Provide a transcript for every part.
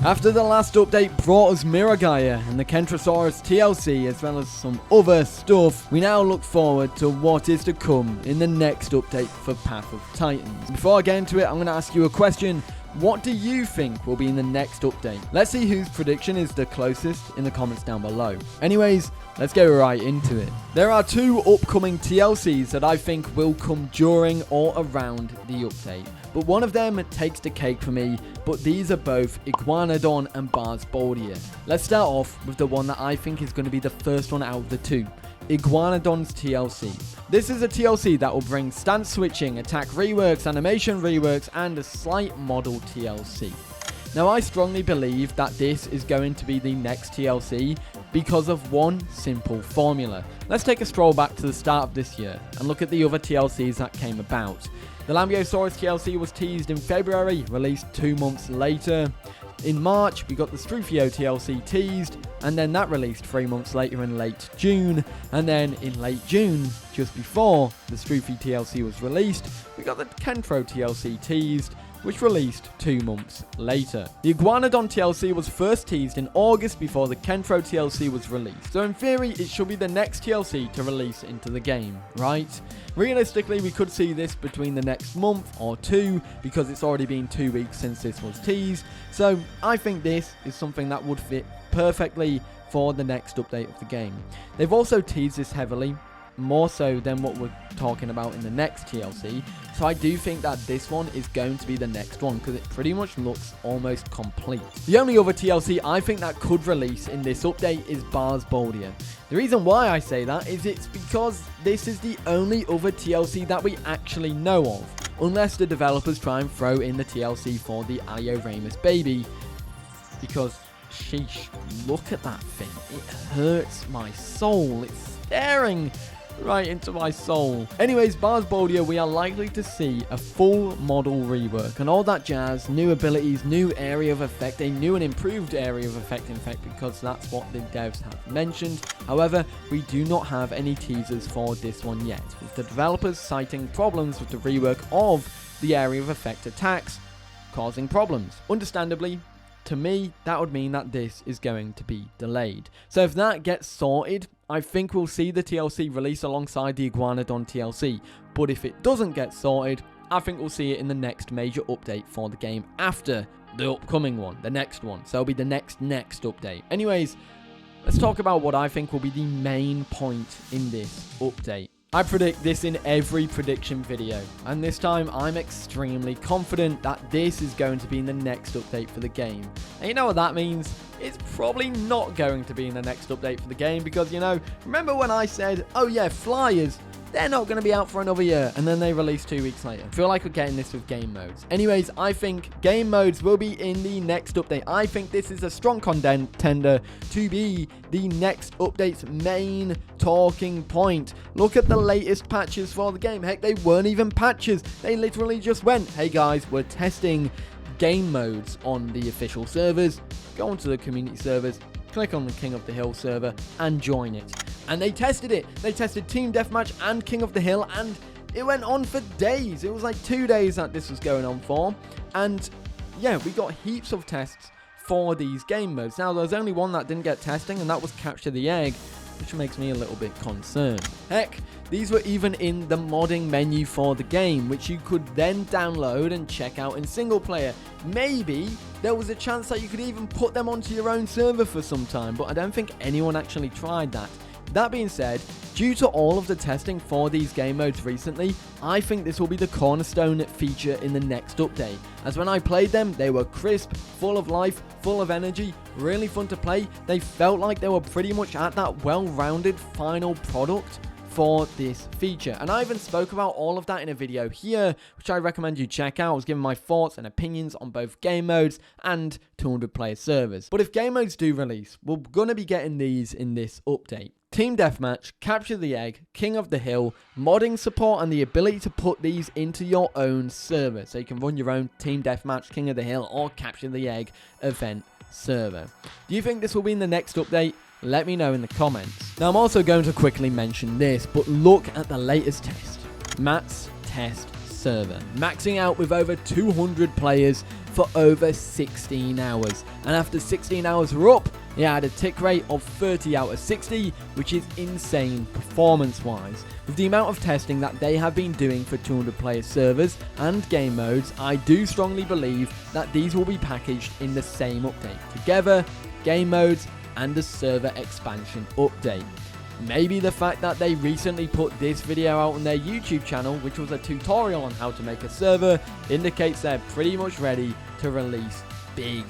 After the last update brought us Miragaia and the Kentrosaurus TLC as well as some other stuff, we now look forward to what is to come in the next update for Path of Titans. Before I get into it, I'm going to ask you a question. What do you think will be in the next update? Let's see whose prediction is the closest in the comments down below. Anyways, let's go right into it. There are two upcoming TLCs that I think will come during or around the update. But one of them takes the cake for me, but these are both Iguanodon and Barsboldia. Let's start off with the one that I think is going to be the first one out of the two. Iguanodon's TLC. This is a TLC that will bring stance switching, attack reworks, animation reworks, and a slight model TLC. Now, I strongly believe that this is going to be the next TLC because of one simple formula. Let's take a stroll back to the start of this year and look at the other TLCs that came about. The Lambeosaurus TLC was teased in February, released 2 months later. In March, we got the Struthio TLC teased, and then that released 3 months later in late June. And then in late June, just before the Struthio TLC was released, we got the Kentro TLC teased, which released 2 months later. The Iguanodon TLC was first teased in August before the Kentro TLC was released. So in theory, it should be the next TLC to release into the game, right? Realistically, we could see this between the next month or two because it's already been 2 weeks since this was teased. So I think this is something that would fit perfectly for the next update of the game. They've also teased this heavily, more so than what we're talking about in the next TLC, so I do think that this one is going to be the next one because it pretty much looks almost complete. The only other TLC I think that could release in this update is Barsboldia. The reason why I say that is it's because this is the only other TLC that we actually know of, unless the developers try and throw in the TLC for the Alderon baby, because sheesh, look at that thing, it hurts my soul, it's staring right into my soul. Anyways, Barsboldia, we are likely to see a full model rework and all that jazz, new abilities, new area of effect, a new and improved area of effect, in fact, because that's what the devs have mentioned. However, we do not have any teasers for this one yet, with the developers citing problems with the rework of the area of effect attacks causing problems. Understandably, to me, that would mean that this is going to be delayed. So if that gets sorted, I think we'll see the TLC release alongside the Iguanodon TLC. But if it doesn't get sorted, I think we'll see it in the next major update for the game after the upcoming one, the next one. So it'll be the next update. Anyways, let's talk about what I think will be the main point in this update. I predict this in every prediction video, and this time I'm extremely confident that this is going to be in the next update for the game. And you know what that means? It's probably not going to be in the next update for the game because, you know, remember when I said, oh yeah, Flyers, they're not going to be out for another year, and then they released 2 weeks later. I feel like we're getting this with game modes. Anyways, I think game modes will be in the next update. I think this is a strong contender to be the next update's main talking point. Look at the latest patches for the game. Heck, they weren't even patches. They literally just went, hey guys, we're testing game modes on the official servers. Go onto the community servers, click on the King of the Hill server and join it. And they tested it. They tested Team Deathmatch and King of the Hill, and it went on for days. It was like 2 days that this was going on for. And yeah, we got heaps of tests for these game modes. Now, there's only one that didn't get testing, and that was Capture the Egg, which makes me a little bit concerned. Heck, these were even in the modding menu for the game, which you could then download and check out in single player. Maybe there was a chance that you could even put them onto your own server for some time, but I don't think anyone actually tried that. That being said, due to all of the testing for these game modes recently, I think this will be the cornerstone feature in the next update. As when I played them, they were crisp, full of life, full of energy, really fun to play. They felt like they were pretty much at that well-rounded final product for this feature. And I even spoke about all of that in a video here, which I recommend you check out. I was giving my thoughts and opinions on both game modes and 200 player servers. But if game modes do release, we're going to be getting these in this update. Team Deathmatch, Capture the Egg, King of the Hill, modding support, and the ability to put these into your own server. So you can run your own Team Deathmatch, King of the Hill, or Capture the Egg event server. Do you think this will be in the next update? Let me know in the comments. Now, I'm also going to quickly mention this, but look at the latest test. Matt's test server, maxing out with over 200 players for over 16 hours. And after 16 hours were up, it had a tick rate of 30 out of 60, which is insane performance-wise. With the amount of testing that they have been doing for 200 player servers and game modes, I do strongly believe that these will be packaged in the same update together, game modes and the server expansion update. Maybe the fact that they recently put this video out on their YouTube channel, which was a tutorial on how to make a server, indicates they're pretty much ready to release big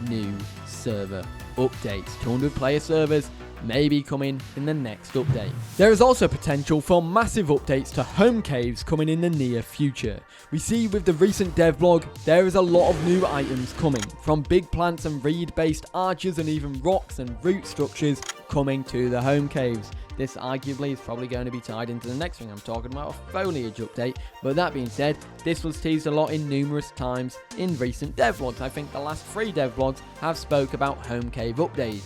new server updates. 200 player servers may be coming in the next update. There is also potential for massive updates to home caves coming in the near future. We see with the recent devlog, there is a lot of new items coming, from big plants and reed based arches and even rocks and root structures coming to the home caves. This arguably is probably going to be tied into the next thing I'm talking about, a foliage update. But that being said, this was teased a lot in numerous times in recent devlogs. I think the last 3 devlogs have spoke about home cave updates.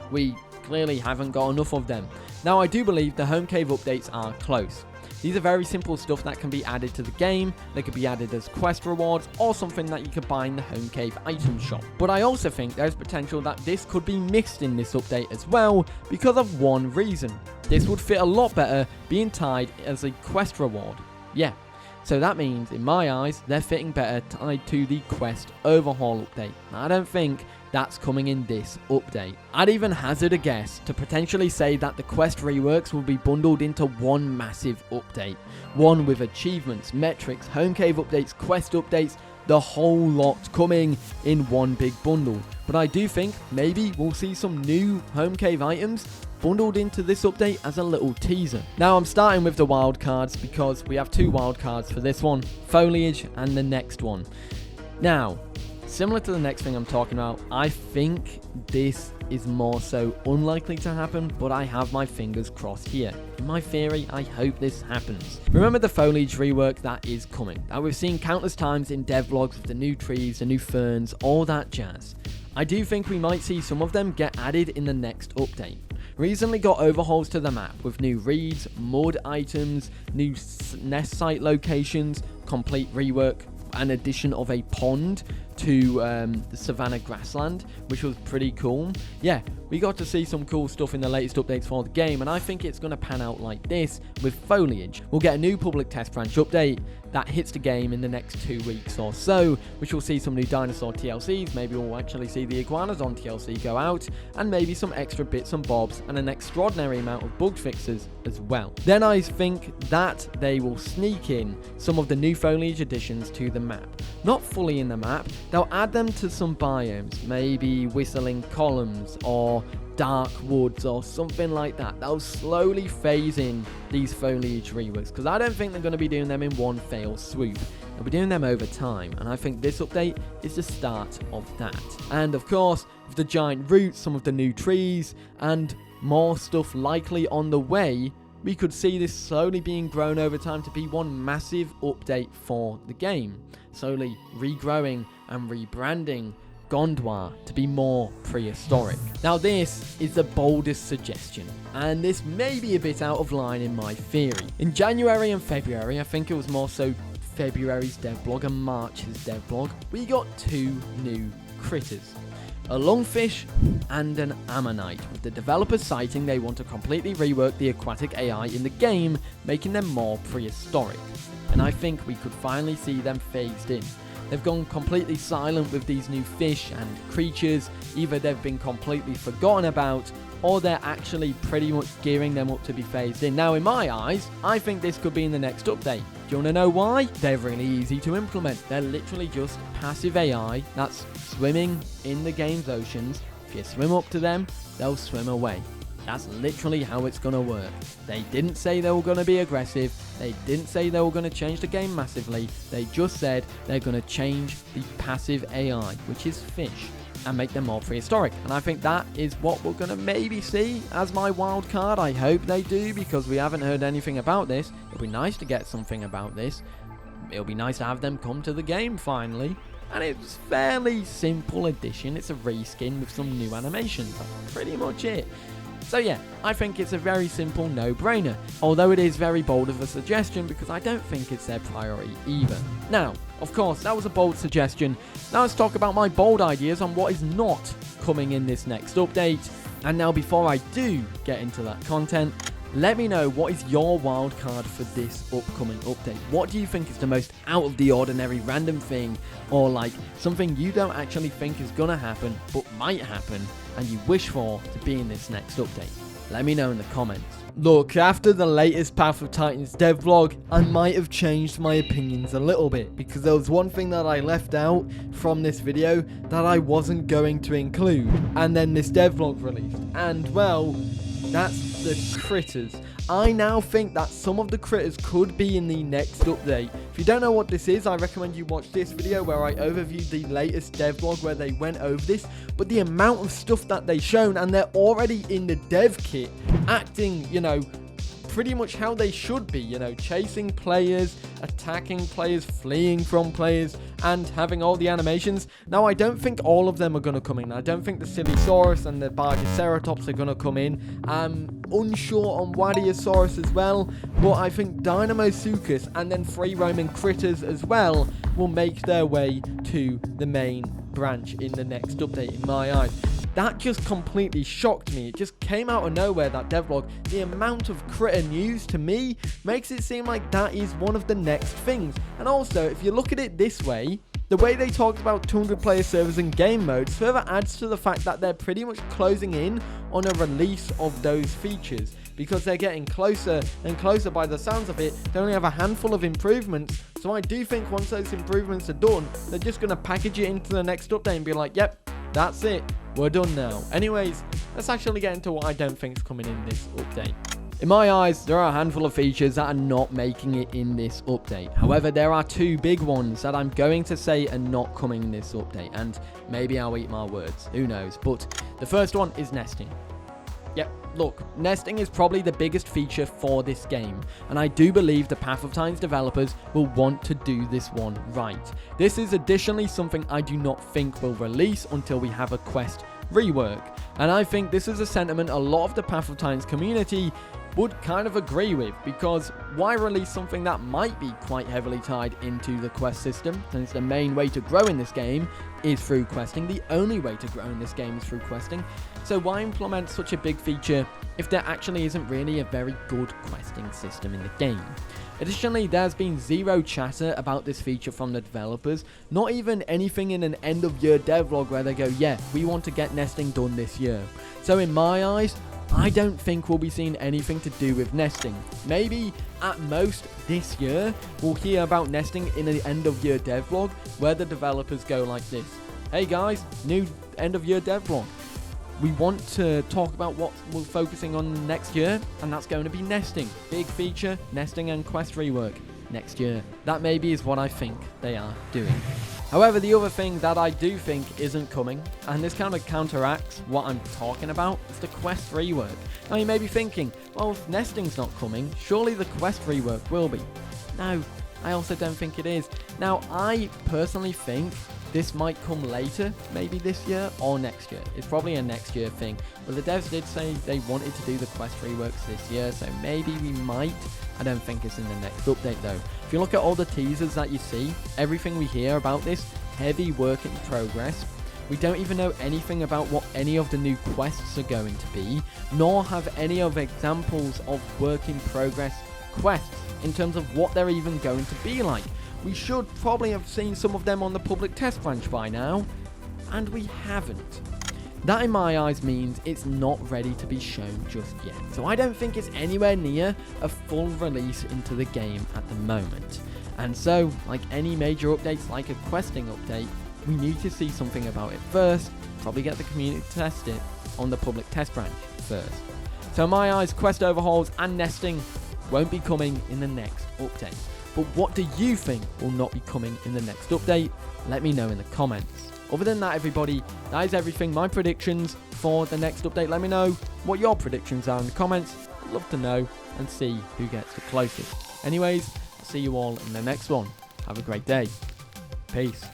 We clearly haven't got enough of them. Now I do believe the home cave updates are close. These are very simple stuff that can be added to the game. They could be added as quest rewards or something that you could buy in the home cave item shop. But I also think there's potential that this could be mixed in this update as well because of one reason. This would fit a lot better being tied as a quest reward. Yeah. So that means, in my eyes, they're fitting better tied to the quest overhaul update. I don't think that's coming in this update. I'd even hazard a guess to potentially say that the quest reworks will be bundled into one massive update. One with achievements, metrics, home cave updates, quest updates, the whole lot coming in one big bundle. But I do think maybe we'll see some new home cave items bundled into this update as a little teaser. Now I'm starting with the wildcards because we have 2 wildcards for this one, foliage and the next one. Now, similar to the next thing I'm talking about, I think this is more so unlikely to happen, but I have my fingers crossed here. In my theory, I hope this happens. Remember the foliage rework that is coming, that we've seen countless times in devlogs with the new trees, the new ferns, all that jazz. I do think we might see some of them get added in the next update. Recently got overhauls to the map with new reeds, mud items, new nest site locations, complete rework, an addition of a pond to the Savannah grassland, which was pretty cool. Yeah, we got to see some cool stuff in the latest updates for the game, and I think it's going to pan out like this with foliage. We'll get a new public test branch update that hits the game in the next 2 weeks or so, which will see some new Dinosaur TLCs. Maybe we'll actually see the Iguanodon TLC go out, and maybe some extra bits and bobs and an extraordinary amount of bug fixes as well. Then I think that they will sneak in some of the new foliage additions to the map. Not fully in the map, they'll add them to some biomes, maybe whistling columns or dark woods or something like that. They'll slowly phase in these foliage reworks because I don't think they're going to be doing them in one fell swoop. They'll be doing them over time, and I think this update is the start of that. And of course, with the giant roots, some of the new trees, and more stuff likely on the way, we could see this slowly being grown over time to be one massive update for the game, slowly regrowing and rebranding Gondwar to be more prehistoric. Now this is the boldest suggestion, and this may be a bit out of line in my theory. In January and February, I think it was more so February's devlog and March's devlog, we got 2 new critters. A lungfish and an ammonite, with the developers citing they want to completely rework the aquatic AI in the game, making them more prehistoric. And I think we could finally see them phased in. They've gone completely silent with these new fish and creatures. Either they've been completely forgotten about, or they're actually pretty much gearing them up to be phased in. Now, in my eyes, I think this could be in the next update. Do you want to know why? They're really easy to implement. They're literally just passive AI that's swimming in the game's oceans. If you swim up to them, they'll swim away. That's literally how it's going to work. They didn't say they were going to be aggressive. They didn't say they were going to change the game massively. They just said they're going to change the passive AI, which is fish, and make them more prehistoric. And I think that is what we're going to maybe see as my wild card. I hope they do, because we haven't heard anything about this. It'll be nice to get something about this. It'll be nice to have them come to the game finally. And it's fairly simple addition. It's a reskin with some new animations. That's pretty much it. So yeah, I think it's a very simple no-brainer, although it is very bold of a suggestion because I don't think it's their priority either. Now, of course, that was a bold suggestion. Now let's talk about my bold ideas on what is not coming in this next update. And now before I do get into that content, let me know what is your wildcard for this upcoming update. What do you think is the most out of the ordinary random thing, or like something you don't actually think is gonna happen but might happen and you wish for to be in this next update? Let me know in the comments. Look, after the latest Path of Titans devlog, I might have changed my opinions a little bit because there was one thing that I left out from this video that I wasn't going to include, and then this devlog released, and well, that's the critters. I now think that some of the critters could be in the next update. If you don't know what this is, I recommend you watch this video where I overviewed the latest devlog where they went over this. But the amount of stuff that they shown, and they're already in the dev kit, acting, you know, pretty much how they should be, you know, chasing players, attacking players, fleeing from players, and having all the animations. Now, I don't think all of them are going to come in. I don't think the Silysaurus and the Bargaceratops are going to come in. I'm unsure on Wadiosaurus as well, but I think Dinosuchus and then free roaming critters as well will make their way to the main branch in the next update, in my eyes. That just completely shocked me. It just came out of nowhere, that devlog. The amount of critter news to me makes it seem like that is one of the next things. And also, if you look at it this way, the way they talked about 200 player servers and game modes further adds to the fact that they're pretty much closing in on a release of those features, because they're getting closer and closer by the sounds of it. They only have a handful of improvements, so I do think once those improvements are done, they're just going to package it into the next update and be like, yep, that's it, we're done now. Anyways, let's actually get into what I don't think is coming in this update. In my eyes, there are a handful of features that are not making it in this update. However, there are two big ones that I'm going to say are not coming in this update, and maybe I'll eat my words, who knows. But the first one is nesting. Yep, look, nesting is probably the biggest feature for this game, and I do believe the Path of Titans developers will want to do this one right. This is additionally something I do not think will release until we have a quest rework, and I think this is a sentiment a lot of the Path of Titans community would kind of agree with, because why release something that might be quite heavily tied into the quest system, since the main way to grow in this game is through questing. The only way to grow in this game is through questing. So why implement such a big feature if there actually isn't really a very good questing system in the game? Additionally, there's been zero chatter about this feature from the developers, not even anything in an end of year devlog where they go, yeah, we want to get nesting done this year. So in my eyes, I don't think we'll be seeing anything to do with nesting. Maybe at most this year we'll hear about nesting in an end of year devlog where the developers go like this: hey guys, new end of year devlog. We want to talk about what we're focusing on next year, and that's going to be nesting. Big feature, nesting and quest rework next year. That maybe is what I think they are doing. However, the other thing that I do think isn't coming, and this kind of counteracts what I'm talking about, is the quest rework. Now you may be thinking, well, if nesting's not coming, surely the quest rework will be. No, I also don't think it is. Now, I personally think this might come later, maybe this year or next year. It's probably a next year thing. But the devs did say they wanted to do the quest reworks this year, so maybe we might. I don't think it's in the next update though. If you look at all the teasers that you see, everything we hear about this, heavy work in progress. We don't even know anything about what any of the new quests are going to be, nor have any of examples of work in progress quests in terms of what they're even going to be like. We should probably have seen some of them on the public test branch by now, and we haven't. That in my eyes means it's not ready to be shown just yet. So I don't think it's anywhere near a full release into the game at the moment. And so, like any major updates like a questing update, we need to see something about it first, probably get the community to test it on the public test branch first. So in my eyes, quest overhauls and nesting won't be coming in the next update. But what do you think will not be coming in the next update? Let me know in the comments. Other than that, everybody, that is everything. My predictions for the next update. Let me know what your predictions are in the comments. I'd love to know and see who gets the closest. Anyways, I'll see you all in the next one. Have a great day. Peace.